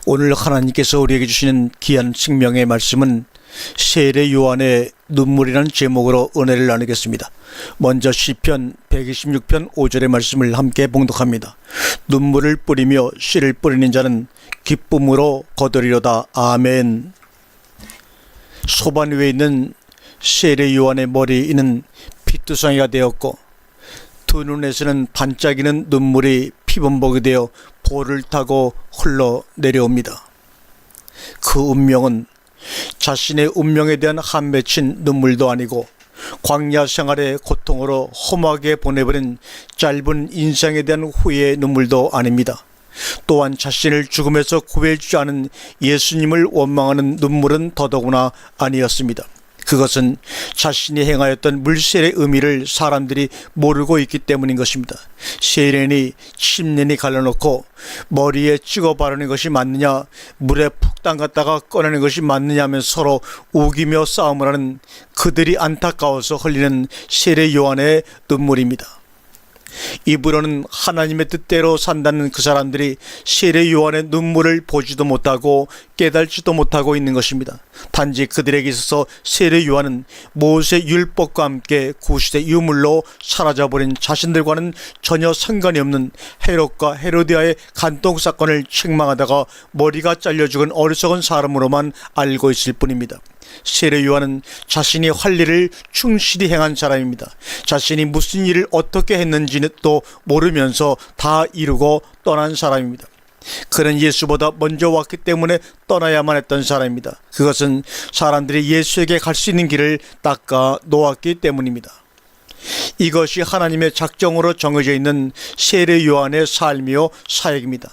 오늘 하나님께서 우리에게 주시는 귀한 생명의 말씀은 세례 요한의 눈물이라는 제목으로 은혜를 나누겠습니다. 먼저 시편 126편 5절의 말씀을 함께 봉독합니다. 눈물을 뿌리며 씨를 뿌리는 자는 기쁨으로 거두리로다. 아멘. 소반 위에 있는 세례 요한의 머리에는 피투성이가 되었고 두 눈에서는 반짝이는 눈물이 피범벅이 되어 볼을 타고 흘러내려옵니다. 그 운명은 자신의 운명에 대한 한 맺힌 눈물도 아니고 광야 생활의 고통으로 험하게 보내버린 짧은 인생에 대한 후회의 눈물도 아닙니다. 또한 자신을 죽음에서 구해주지 않은 예수님을 원망하는 눈물은 더더구나 아니었습니다. 그것은 자신이 행하였던 물세례의 의미를 사람들이 모르고 있기 때문인 것입니다. 세례니 침례니 갈라놓고 머리에 찍어 바르는 것이 맞느냐, 물에 푹 담갔다가 꺼내는 것이 맞느냐 하면서 서로 우기며 싸움을 하는 그들이 안타까워서 흘리는 세례 요한의 눈물입니다. 입으로는 하나님의 뜻대로 산다는 그 사람들이 세례 요한의 눈물을 보지도 못하고 깨달지도 못하고 있는 것입니다. 단지 그들에게 있어서 세례 요한은 모세 율법과 함께 구시대 유물로 사라져버린 자신들과는 전혀 상관이 없는 헤롯과 헤로디아의 간통 사건을 책망하다가 머리가 잘려 죽은 어리석은 사람으로만 알고 있을 뿐입니다. 세례 요한은 자신이 할 일을 충실히 행한 사람입니다. 자신이 무슨 일을 어떻게 했는지는 또 모르면서 다 이루고 떠난 사람입니다. 그는 예수보다 먼저 왔기 때문에 떠나야만 했던 사람입니다. 그것은 사람들이 예수에게 갈 수 있는 길을 닦아 놓았기 때문입니다. 이것이 하나님의 작정으로 정해져 있는 세례 요한의 삶이요 사역입니다.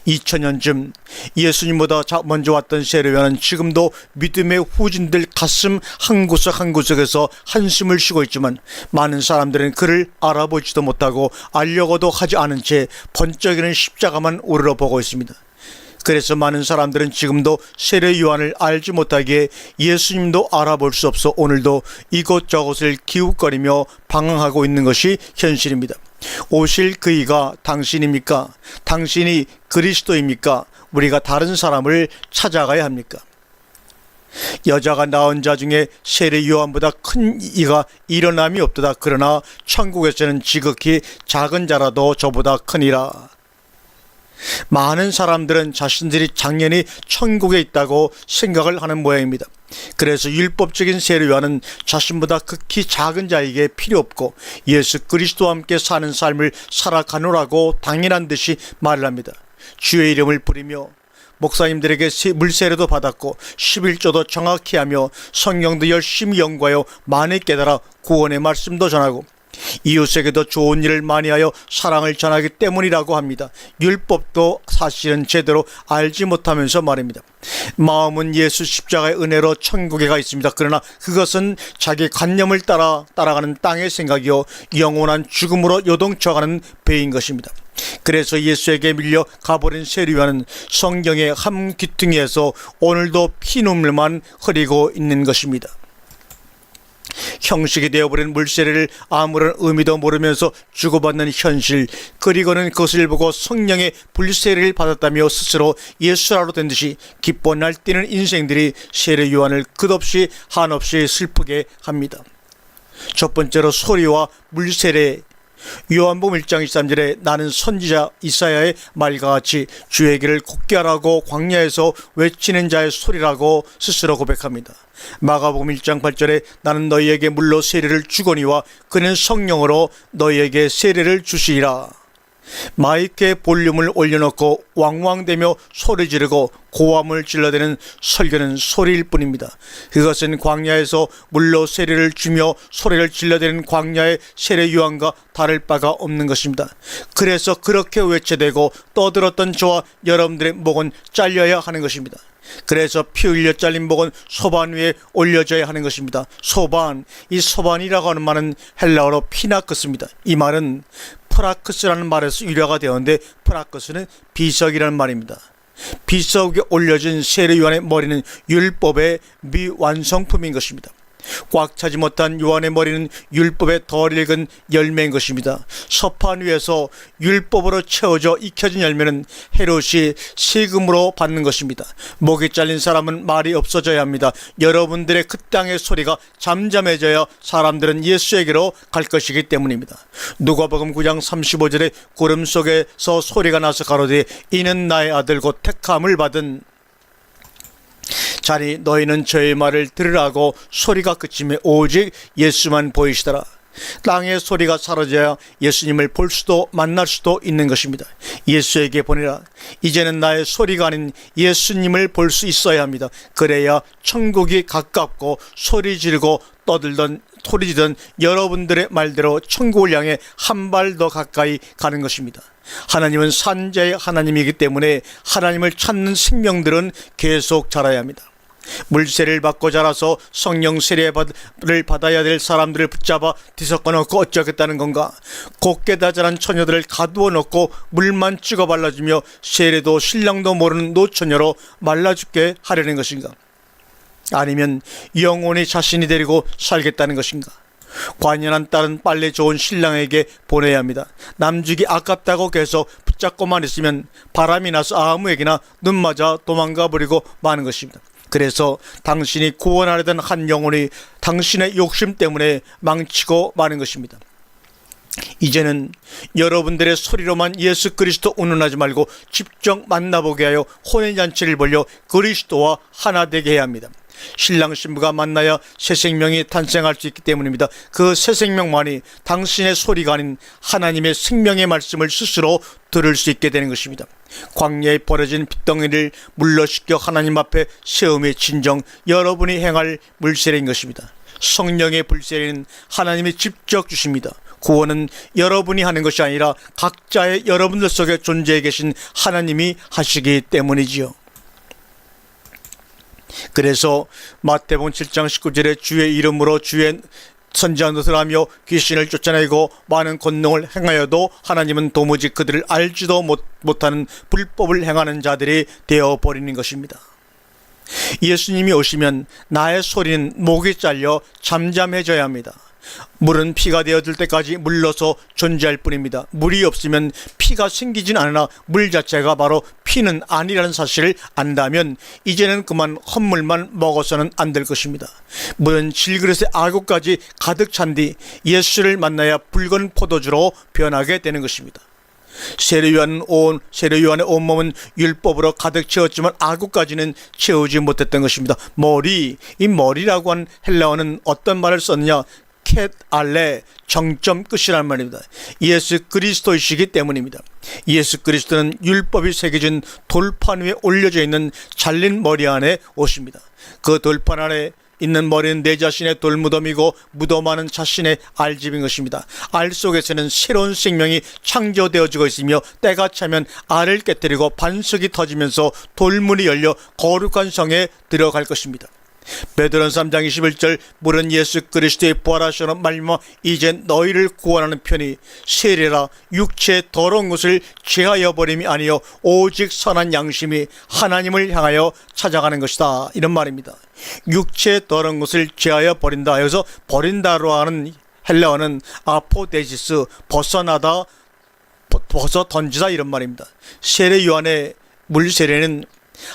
2000년쯤 예수님보다 먼저 왔던 세례 요한은 지금도 믿음의 후진들 가슴 한 구석 한 구석에서 한숨을 쉬고 있지만 많은 사람들은 그를 알아보지도 못하고 알려고도 하지 않은 채 번쩍이는 십자가만 우러러 보고 있습니다. 그래서 많은 사람들은 지금도 세례 요한을 알지 못하기에 예수님도 알아볼 수 없어 오늘도 이곳저곳을 기웃거리며 방황하고 있는 것이 현실입니다. 오실 그이가 당신입니까? 당신이 그리스도입니까? 우리가 다른 사람을 찾아가야 합니까? 여자가 낳은 자 중에 세례 요한보다 큰 이가 일어남이 없도다. 그러나 천국에서는 지극히 작은 자라도 저보다 크니라. 많은 사람들은 자신들이 당연히 천국에 있다고 생각을 하는 모양입니다. 그래서 율법적인 세례 요한은 자신보다 극히 작은 자에게 필요 없고 예수 그리스도와 함께 사는 삶을 살아가노라고 당연한 듯이 말을 합니다. 주의 이름을 부리며 목사님들에게 물세례도 받았고 11조도 정확히 하며 성경도 열심히 연구하여 많이 깨달아 구원의 말씀도 전하고 이웃에게도 좋은 일을 많이 하여 사랑을 전하기 때문이라고 합니다. 율법도 사실은 제대로 알지 못하면서 말입니다. 마음은 예수 십자가의 은혜로 천국에 가 있습니다. 그러나 그것은 자기 관념을 따라가는 땅의 생각이요 영원한 죽음으로 요동쳐가는 배인 것입니다. 그래서 예수에게 밀려 가버린 세례 요한은 성경의 한 귀퉁이에서 오늘도 피눈물만 흐리고 있는 것입니다. 형식이 되어버린 물세례를 아무런 의미도 모르면서 주고받는 현실, 그리고는 그것을 보고 성령의 불세례를 받았다며 스스로 예수라로 된 듯이 기뻐 날뛰는 인생들이 세례 요한을 끝없이 한없이 슬프게 합니다. 첫 번째로 소리와 물세례. 요한복음 1장 23절에 나는 선지자 이사야의 말과 같이 주의 길을 곱게 하라고 광야에서 외치는 자의 소리라고 스스로 고백합니다. 마가복음 1장 8절에 나는 너희에게 물로 세례를 주거니와 그는 성령으로 너희에게 세례를 주시리라. 마이크에 볼륨을 올려놓고 왕왕대며 소리 지르고 고함을 질러대는 설교는 소리일 뿐입니다. 그것은 광야에서 물로 세례를 주며 소리를 질러대는 광야의 세례 요한과 다를 바가 없는 것입니다. 그래서 그렇게 외쳐대고 떠들었던 저와 여러분들의 목은 잘려야 하는 것입니다. 그래서 피 흘려 잘린 목은 소반 위에 올려져야 하는 것입니다. 소반, 이 소반이라고 하는 말은 헬라어로 피나크스입니다. 이 말은 프라크스라는 말에서 유래가 되었는데 프라크스는 비석이라는 말입니다. 비석에 올려진 세례 요한의 머리는 율법의 미완성품인 것입니다. 꽉 차지 못한 요한의 머리는 율법의 덜 익은 열매인 것입니다. 서판 위에서 율법으로 채워져 익혀진 열매는 헤롯이 세금으로 받는 것입니다. 목이 잘린 사람은 말이 없어져야 합니다. 여러분들의 그 땅의 소리가 잠잠해져야 사람들은 예수에게로 갈 것이기 때문입니다. 누가복음 9장 35절에 구름 속에서 소리가 나서 가로되 이는 나의 아들 곧 택함을 받은 자니 너희는 저의 말을 들으라고 소리가 그치며 오직 예수만 보이시더라. 땅의 소리가 사라져야 예수님을 볼 수도 만날 수도 있는 것입니다. 예수에게 보내라. 이제는 나의 소리가 아닌 예수님을 볼 수 있어야 합니다. 그래야 천국이 가깝고 소리 지르고 소리 지르던 여러분들의 말대로 천국을 향해 한 발 더 가까이 가는 것입니다. 하나님은 산자의 하나님이기 때문에 하나님을 찾는 생명들은 계속 자라야 합니다. 물세례를 받고 자라서 성령 세례를 받아야 될 사람들을 붙잡아 뒤섞어 놓고 어쩌겠다는 건가? 곱게 다 자란 처녀들을 가두어 놓고 물만 찍어 발라주며 세례도 신랑도 모르는 노처녀로 말라 죽게 하려는 것인가? 아니면 영원히 자신이 데리고 살겠다는 것인가? 관연한 딸은 빨리 좋은 신랑에게 보내야 합니다. 남주기 아깝다고 계속 붙잡고만 있으면 바람이 나서 아무에게나 눈 맞아 도망가 버리고 마는 것입니다. 그래서 당신이 구원하려던 한 영혼이 당신의 욕심 때문에 망치고 마는 것입니다. 이제는 여러분들의 소리로만 예수 그리스도 운운하지 말고 직접 만나보게 하여 혼인잔치를 벌려 그리스도와 하나 되게 해야 합니다. 신랑 신부가 만나야 새 생명이 탄생할 수 있기 때문입니다. 그 새 생명만이 당신의 소리가 아닌 하나님의 생명의 말씀을 스스로 들을 수 있게 되는 것입니다. 광야에 버려진 핏덩이를 물러씻겨 하나님 앞에 세움이 진정 여러분이 행할 물세례인 것입니다. 성령의 불세례는 하나님이 직접 주십니다. 구원은 여러분이 하는 것이 아니라 각자의 여러분들 속에 존재해 계신 하나님이 하시기 때문이지요. 그래서 마태복음 7장 19절에 주의 이름으로 주의 선지한 것을 하며 귀신을 쫓아내고 많은 권능을 행하여도 하나님은 도무지 그들을 알지도 못하는 불법을 행하는 자들이 되어버리는 것입니다. 예수님이 오시면 나의 소리는 목이 잘려 잠잠해져야 합니다. 물은 피가 되어들 때까지 물러서 존재할 뿐입니다. 물이 없으면 피가 생기진 않으나 물 자체가 바로 피는 아니라는 사실을 안다면 이제는 그만 헛물만 먹어서는 안 될 것입니다. 물은 질그릇에 아구까지 가득 찬 뒤 예수를 만나야 붉은 포도주로 변하게 되는 것입니다. 세례요한의 온몸은 율법으로 가득 채웠지만 아구까지는 채우지 못했던 것입니다. 이 머리라고 한 헬라어는 어떤 말을 썼느냐? 캣 알레 정점 끝이란 말입니다. 예수 그리스도이시기 때문입니다. 예수 그리스도는 율법이 새겨진 돌판 위에 올려져 있는 잘린 머리 안에 오십니다. 그 돌판 안에 있는 머리는 내 자신의 돌무덤이고 무덤 안은 자신의 알집인 것입니다. 알 속에서는 새로운 생명이 창조되어지고 있으며 때가 차면 알을 깨뜨리고 반석이 터지면서 돌문이 열려 거룩한 성에 들어갈 것입니다. 베드로전서 3장 21절 물은 예수 그리스도의 부활하시는 말미암아 이제 너희를 구원하는 편이 세례라 육체의 더러운 것을 제하여 버림이 아니요 오직 선한 양심이 하나님을 향하여 찾아가는 것이다, 이런 말입니다. 육체의 더러운 것을 제하여 버린다. 여기서 버린다로 하는 헬라어는 아포데시스, 벗어나다, 벗어 던지다, 이런 말입니다. 세례 요한의 물세례는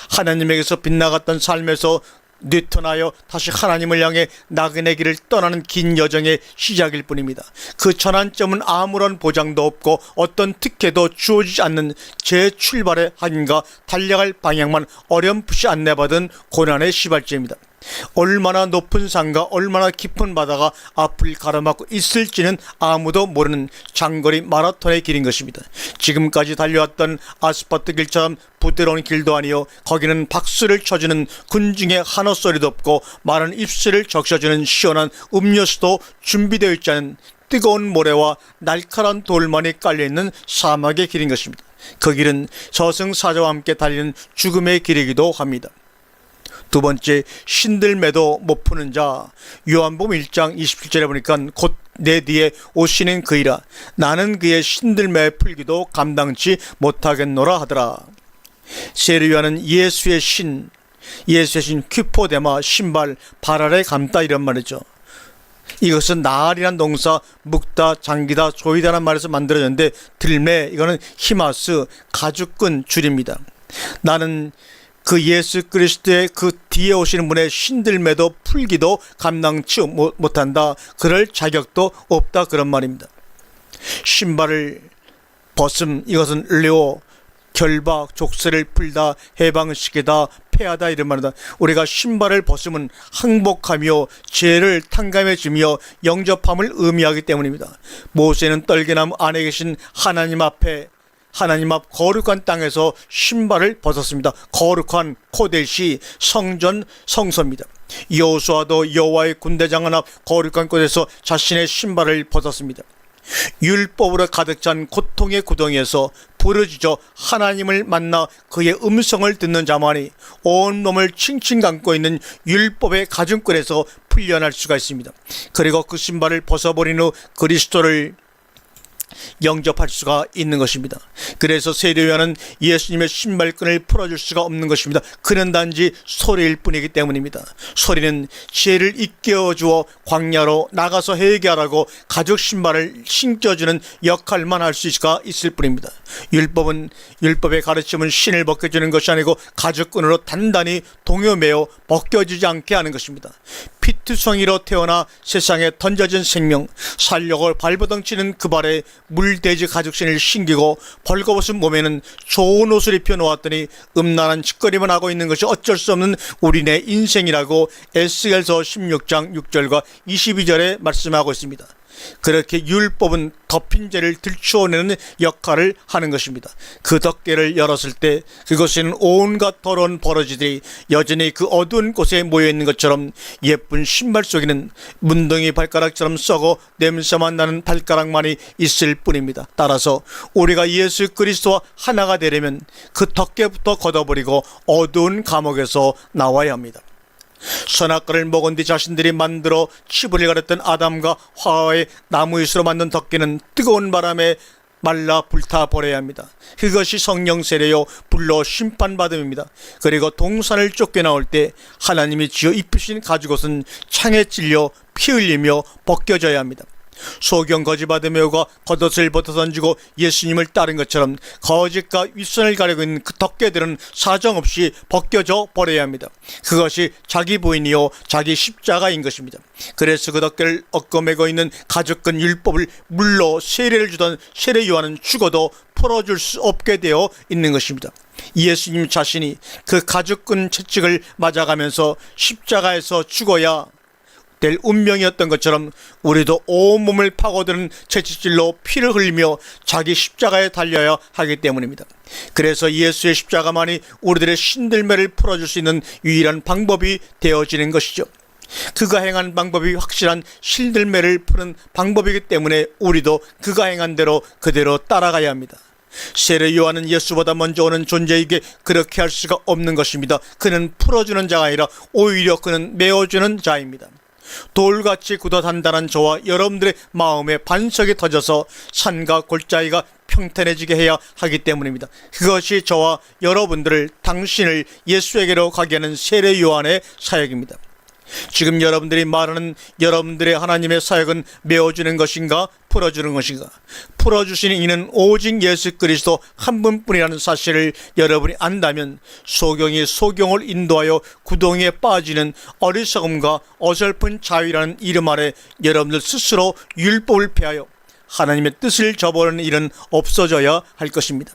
하나님에게서 빗나갔던 삶에서 뇌턴하여 다시 하나님을 향해 나그네 길을 떠나는 긴 여정의 시작일 뿐입니다. 그 전환점은 아무런 보장도 없고 어떤 특혜도 주어지지 않는 재출발의 하인과 달려갈 방향만 어렴풋이 안내받은 고난의 시발점입니다. 얼마나 높은 산과 얼마나 깊은 바다가 앞을 가로막고 있을지는 아무도 모르는 장거리 마라톤의 길인 것입니다. 지금까지 달려왔던 아스팔트 길처럼 부드러운 길도 아니요 거기는 박수를 쳐주는 군중의 한호 소리도 없고 마른 입술을 적셔주는 시원한 음료수도 준비되어 있지 않은 뜨거운 모래와 날카로운 돌만이 깔려있는 사막의 길인 것입니다. 그 길은 저승사자와 함께 달리는 죽음의 길이기도 합니다. 두 번째, 신들매도 못 푸는 자. 요한복음 1장 27절에 보니까 곧 내 뒤에 오시는 그이라 나는 그의 신들매 풀기도 감당치 못하겠노라 하더라. 세례 요한은 예수의 신, 예수의 신 큐포데마 신발 발 아래 감다 이런 말이죠. 이것은 나알이란 동사 묶다, 잠기다, 조이다라는 말에서 만들어졌는데 들매 이거는 히마스 가죽끈 줄입니다. 나는 그 예수 그리스도의 그 뒤에 오시는 분의 신들매도 풀기도 감당치 못한다. 그럴 자격도 없다 그런 말입니다. 신발을 벗음 이것은 르오 결박, 족쇄를 풀다, 해방시키다, 폐하다 이런 말이다. 우리가 신발을 벗으면 항복하며 죄를 탕감해주며 영접함을 의미하기 때문입니다. 모세는 떨게나무 안에 계신 하나님 앞 거룩한 땅에서 신발을 벗었습니다. 거룩한 코데시 성전 성소입니다. 여호수아도 여호와의 군대장 앞 거룩한 곳에서 자신의 신발을 벗었습니다. 율법으로 가득 찬 고통의 구덩이에서 부르짖어 하나님을 만나 그의 음성을 듣는 자만이 온몸을 칭칭 감고 있는 율법의 가죽끈에서 풀려날 수가 있습니다. 그리고 그 신발을 벗어버린 후 그리스도를 영접할 수가 있는 것입니다. 그래서 세례요한은 예수님의 신발끈을 풀어줄 수가 없는 것입니다. 그는 단지 소리일 뿐이기 때문입니다. 소리는 죄를 일깨워주어 광야로 나가서 회개하라고 가죽 신발을 신겨주는 역할만 할 수가 있을 뿐입니다. 율법의 가르침은 신을 벗겨주는 것이 아니고 가죽끈으로 단단히 동요매어 벗겨지지 않게 하는 것입니다. 피투성이로 태어나 세상에 던져진 생명, 살력을 발버둥치는 그 발에 물돼지 가죽신을 신기고 벌거벗은 몸에는 좋은 옷을 입혀 놓았더니 음란한 짓거리만 하고 있는 것이 어쩔 수 없는 우리네 인생이라고 에스겔서 16장 6절과 22절에 말씀하고 있습니다. 그렇게 율법은 덮인 죄를 들추어내는 역할을 하는 것입니다. 그 덮개를 열었을 때 그것에는 온갖 더러운 버러지들이 여전히 그 어두운 곳에 모여있는 것처럼 예쁜 신발 속에는 문둥이 발가락처럼 썩어 냄새만 나는 발가락만이 있을 뿐입니다. 따라서 우리가 예수 그리스도와 하나가 되려면 그 덮개부터 걷어버리고 어두운 감옥에서 나와야 합니다. 선악과를 먹은 뒤 자신들이 만들어 치부를 가렸던 아담과 화와의 나무잇으로 만든 덮개는 뜨거운 바람에 말라 불타 버려야 합니다. 그것이 성령 세례요 불로 심판받음입니다. 그리고 동산을 쫓겨나올 때 하나님이 지어 입히신 가죽옷은 창에 찔려 피 흘리며 벗겨져야 합니다. 소경 거지 받으며 오가 겉옷을 벗어 던지고 예수님을 따른 것처럼 거짓과 윗선을 가리고 있는 그 덮개들은 사정없이 벗겨져 버려야 합니다. 그것이 자기 부인이요 자기 십자가인 것입니다. 그래서 그 덮개를 얽어매고 있는 가죽끈 율법을 물로 세례를 주던 세례 요한은 죽어도 풀어줄 수 없게 되어 있는 것입니다. 예수님 자신이 그 가죽끈 채찍을 맞아가면서 십자가에서 죽어야 될 운명이었던 것처럼 우리도 온몸을 파고드는 채찍질로 피를 흘리며 자기 십자가에 달려야 하기 때문입니다. 그래서 예수의 십자가만이 우리들의 신들매를 풀어줄 수 있는 유일한 방법이 되어지는 것이죠. 그가 행한 방법이 확실한 신들매를 푸는 방법이기 때문에 우리도 그가 행한 대로 그대로 따라가야 합니다. 세례 요한은 예수보다 먼저 오는 존재에게 그렇게 할 수가 없는 것입니다. 그는 풀어주는 자가 아니라 오히려 그는 메어주는 자입니다. 돌같이 굳어 단단한 저와 여러분들의 마음에 반석이 터져서 산과 골짜기가 평탄해지게 해야 하기 때문입니다. 그것이 저와 여러분들을 당신을 예수에게로 가게 하는 세례 요한의 사역입니다. 지금 여러분들이 말하는 여러분들의 하나님의 사역은 메워주는 것인가 풀어주는 것인가? 풀어주시는 이는 오직 예수 그리스도 한 분뿐이라는 사실을 여러분이 안다면 소경이 소경을 인도하여 구덩이에 빠지는 어리석음과 어설픈 자유라는 이름 아래 여러분들 스스로 율법을 폐하여 하나님의 뜻을 저버리는 일은 없어져야 할 것입니다.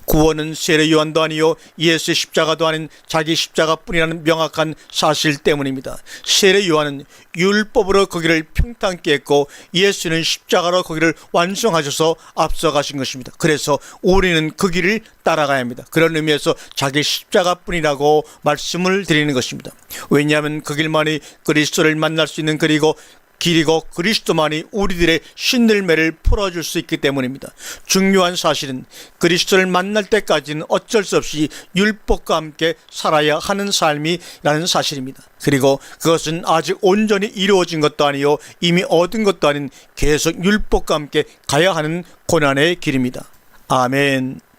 구원은 세례 요한도 아니요 예수의 십자가도 아닌 자기 십자가뿐이라는 명확한 사실 때문입니다. 세례 요한은 율법으로 거기를 평탄케 했고 예수는 십자가로 거기를 완성하셔서 앞서가신 것입니다. 그래서 우리는 그 길을 따라가야 합니다. 그런 의미에서 자기 십자가뿐이라고 말씀을 드리는 것입니다. 왜냐하면 그 길만이 그리스도를 만날 수 있는 길이고 그리스도만이 우리들의 신들매를 풀어줄 수 있기 때문입니다. 중요한 사실은 그리스도를 만날 때까지는 어쩔 수 없이 율법과 함께 살아야 하는 삶이라는 사실입니다. 그리고 그것은 아직 온전히 이루어진 것도 아니요 이미 얻은 것도 아닌 계속 율법과 함께 가야 하는 고난의 길입니다. 아멘.